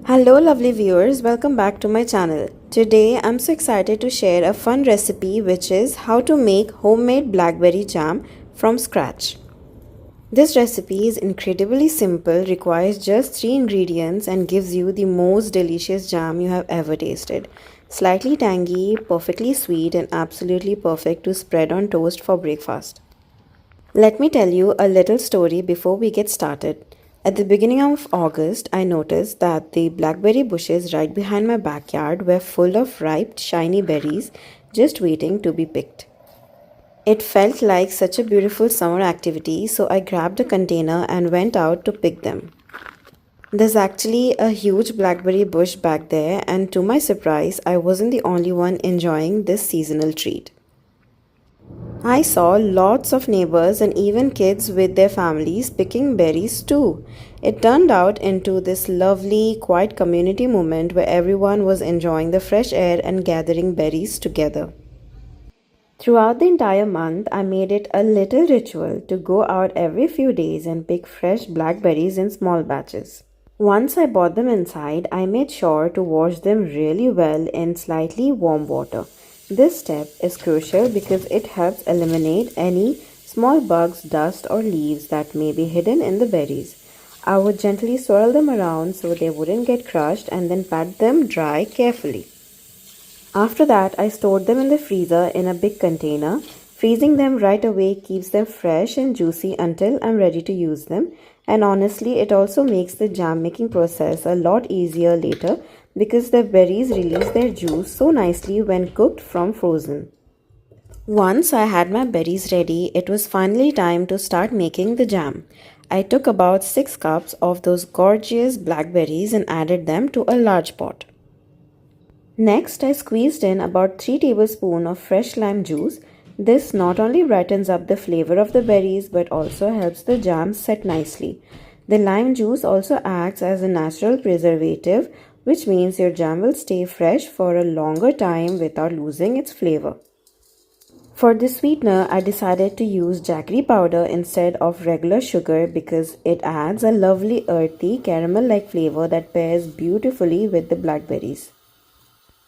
Hello lovely viewers, welcome back to my channel. Today I'm so excited to share a fun recipe which is how to make homemade blackberry jam from scratch. This recipe is incredibly simple, requires just 3 ingredients and gives you the most delicious jam you have ever tasted. Slightly tangy, perfectly sweet and absolutely perfect to spread on toast for breakfast. Let me tell you a little story before we get started. At the beginning of August, I noticed that the blackberry bushes right behind my backyard were full of ripe, shiny berries just waiting to be picked. It felt like such a beautiful summer activity, so I grabbed a container and went out to pick them. There's actually a huge blackberry bush back there, and to my surprise, I wasn't the only one enjoying this seasonal treat. I saw lots of neighbors and even kids with their families picking berries too. It turned out into this lovely, quiet community moment where everyone was enjoying the fresh air and gathering berries together. Throughout the entire month, I made it a little ritual to go out every few days and pick fresh blackberries in small batches. Once I bought them inside, I made sure to wash them really well in slightly warm water. This step is crucial because it helps eliminate any small bugs, dust, or leaves that may be hidden in the berries. I would gently swirl them around so they wouldn't get crushed and then pat them dry carefully. After that, I stored them in the freezer in a big container. Freezing them right away keeps them fresh and juicy until I'm ready to use them. And honestly, it also makes the jam making process a lot easier later because the berries release their juice so nicely when cooked from frozen. Once I had my berries ready, it was finally time to start making the jam. I took about 6 cups of those gorgeous blackberries and added them to a large pot. Next, I squeezed in about 3 tablespoons of fresh lime juice. This not only brightens up the flavor of the berries but also helps the jam set nicely. The lime juice also acts as a natural preservative, which means your jam will stay fresh for a longer time without losing its flavor. For the sweetener, I decided to use jaggery powder instead of regular sugar because it adds a lovely earthy caramel-like flavor that pairs beautifully with the blackberries.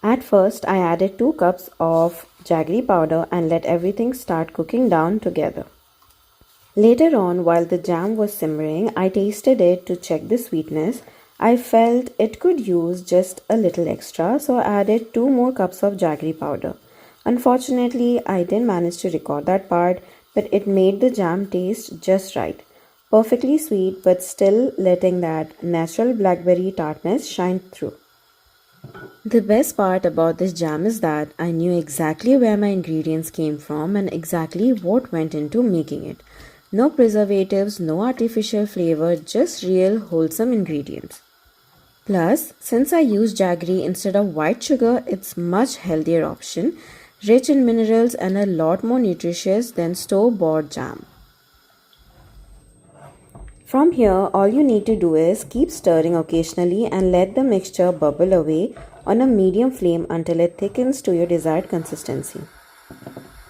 At first, I added 2 cups of jaggery powder and let everything start cooking down together. Later on, while the jam was simmering, I tasted it to check the sweetness. I felt it could use just a little extra, so I added 2 more cups of jaggery powder. Unfortunately, I didn't manage to record that part, but it made the jam taste just right. Perfectly sweet, but still letting that natural blackberry tartness shine through. The best part about this jam is that I knew exactly where my ingredients came from and exactly what went into making it. No preservatives, no artificial flavor, just real wholesome ingredients. Plus, since I use jaggery instead of white sugar, it's much healthier option, rich in minerals and a lot more nutritious than store-bought jam. From here, all you need to do is keep stirring occasionally and let the mixture bubble away on a medium flame until it thickens to your desired consistency.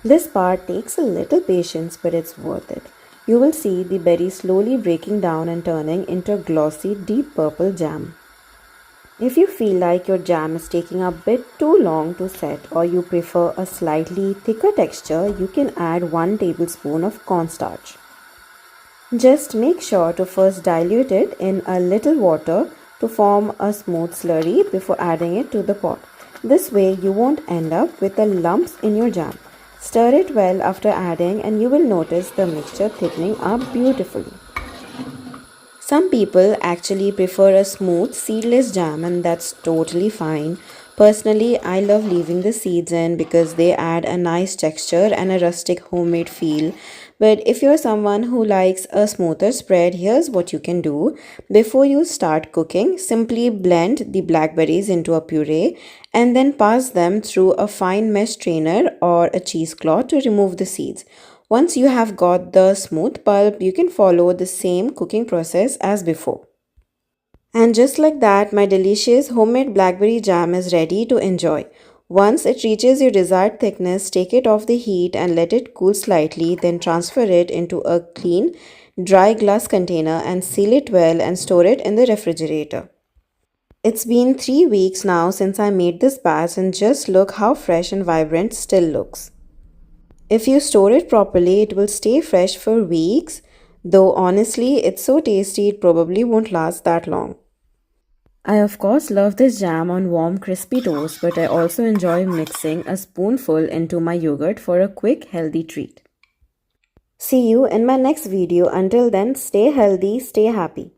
This part takes a little patience, but it's worth it. You will see the berries slowly breaking down and turning into a glossy, deep purple jam. If you feel like your jam is taking a bit too long to set or you prefer a slightly thicker texture, you can add 1 tablespoon of cornstarch. Just make sure to first dilute it in a little water to form a smooth slurry before adding it to the pot. This way you won't end up with the lumps in your jam. Stir it well after adding and you will notice the mixture thickening up beautifully. Some people actually prefer a smooth seedless jam and that's totally fine. Personally, I love leaving the seeds in because they add a nice texture and a rustic homemade feel. But if you're someone who likes a smoother spread, here's what you can do. Before you start cooking, simply blend the blackberries into a puree and then pass them through a fine mesh strainer or a cheesecloth to remove the seeds. Once you have got the smooth pulp, you can follow the same cooking process as before. And just like that, my delicious homemade blackberry jam is ready to enjoy. Once it reaches your desired thickness, take it off the heat and let it cool slightly, then transfer it into a clean, dry glass container and seal it well and store it in the refrigerator. It's been 3 weeks now since I made this batch and just look how fresh and vibrant still looks. If you store it properly, it will stay fresh for weeks, though honestly, it's so tasty it probably won't last that long. I of course love this jam on warm crispy toast, but I also enjoy mixing a spoonful into my yogurt for a quick healthy treat. See you in my next video. Until then, stay healthy, stay happy.